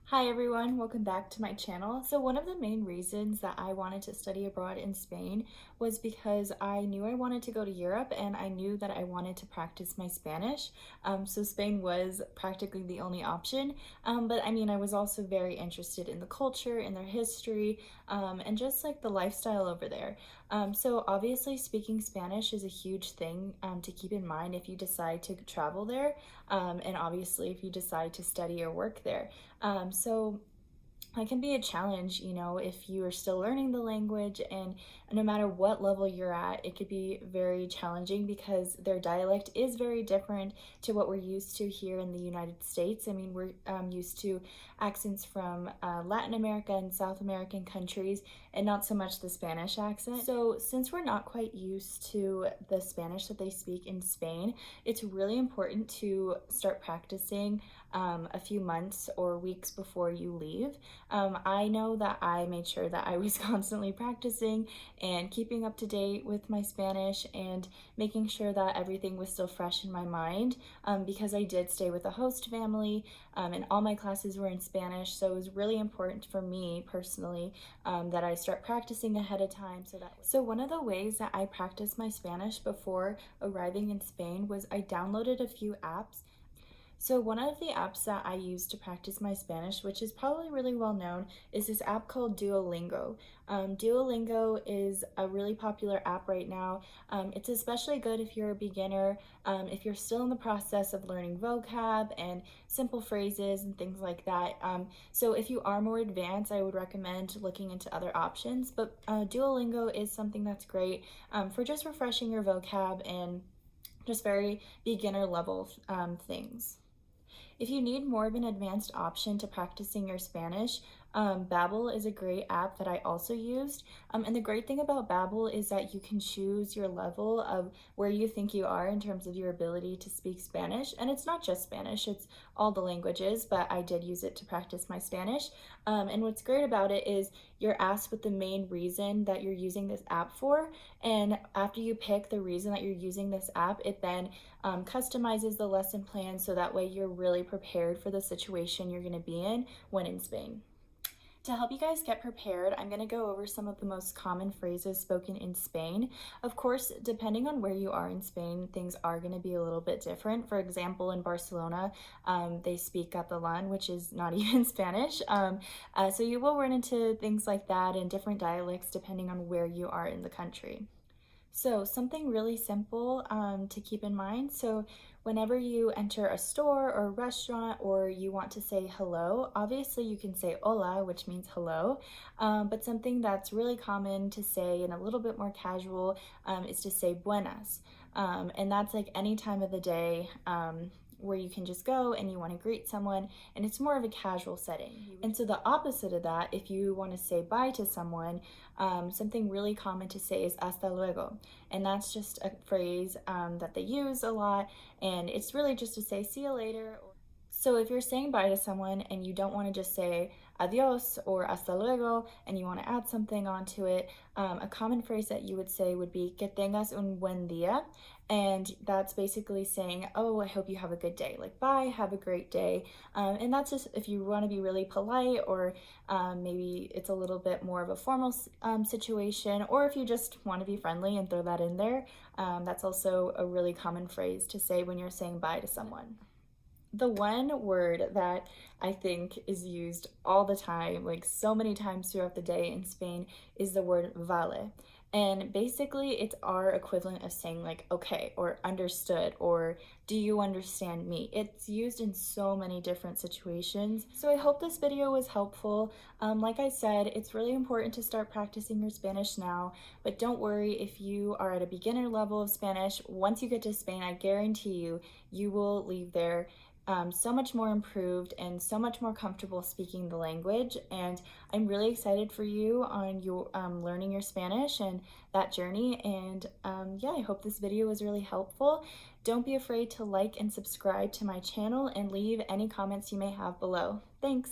Hi everyone, welcome back to my channel. So one of the main reasons that I wanted to study abroad in Spain was because I knew I wanted to go to Europe and I knew that I wanted to practice my Spanish. So Spain was practically the only option. But I mean, I was also very interested in the culture, in their history, and just like the lifestyle over there. So obviously speaking Spanish is a huge thing to keep in mind if you decide to travel there, and obviously if you decide to study or work there. So it can be a challenge, if you are still learning the language, and no matter what level you're at, it could be very challenging because their dialect is very different to what we're used to here in the United States. I mean, we're used to accents from Latin America and South American countries, and not so much the Spanish accent. So, since we're not quite used to the Spanish that they speak in Spain, it's really important to start practicing a few months or weeks before you leave. I know that I made sure that I was constantly practicing and keeping up to date with my Spanish and making sure that everything was still fresh in my mind, because I did stay with a host family, and all my classes were in Spanish. So it was really important for me personally that I start practicing ahead of time. So one of the ways that I practiced my Spanish before arriving in Spain was I downloaded a few apps. So one of the apps that I use to practice my Spanish, which is probably really well known, is this app called Duolingo. Duolingo is a really popular app right now. It's especially good if you're a beginner, if you're still in the process of learning vocab and simple phrases and things like that. So if you are more advanced, I would recommend looking into other options. But Duolingo is something that's great for just refreshing your vocab and just very beginner level things. If you need more of an advanced option to practicing your Spanish, Babbel is a great app that I also used. And the great thing about Babbel is that you can choose your level of where you think you are in terms of your ability to speak Spanish. And it's not just Spanish, it's all the languages, but I did use it to practice my Spanish. And what's great about it is you're asked what the main reason that you're using this app for. And after you pick the reason that you're using this app, it then customizes the lesson plan so that way you're really prepared for the situation you're going to be in when in Spain. To help you guys get prepared, I'm going to go over some of the most common phrases spoken in Spain. Of course, depending on where you are in Spain, things are going to be a little bit different. For example, in Barcelona, they speak Catalan, which is not even Spanish. So you will run into things like that and different dialects depending on where you are in the country. So, something really simple to keep in mind. So, whenever you enter a store or a restaurant or you want to say hello, obviously you can say hola, which means hello. But something that's really common to say and a little bit more casual is to say buenas. And that's like any time of the day. Where you can just go and you want to greet someone, and it's more of a casual setting. And so, the opposite of that, if you want to say bye to someone, something really common to say is hasta luego. And that's just a phrase that they use a lot, and it's really just to say see you later. So if you're saying bye to someone and you don't want to just say adios or hasta luego and you want to add something onto it, a common phrase that you would say would be que tengas un buen día. And that's basically saying, oh, I hope you have a good day. Like, bye, have a great day. And that's just if you want to be really polite, or maybe it's a little bit more of a formal situation, or if you just want to be friendly and throw that in there. That's also a really common phrase to say when you're saying bye to someone. The one word that I think is used all the time, like so many times throughout the day in Spain, is the word vale. And basically, it's our equivalent of saying, like, okay, or understood, or do you understand me? It's used in so many different situations. So I hope this video was helpful. Like I said, it's really important to start practicing your Spanish now, but don't worry if you are at a beginner level of Spanish. Once you get to Spain, I guarantee you, you will leave there so much more improved and so much more comfortable speaking the language. And I'm really excited for you on your learning your Spanish and that journey. And yeah, I hope this video was really helpful. Don't be afraid to like and subscribe to my channel and leave any comments you may have below. Thanks.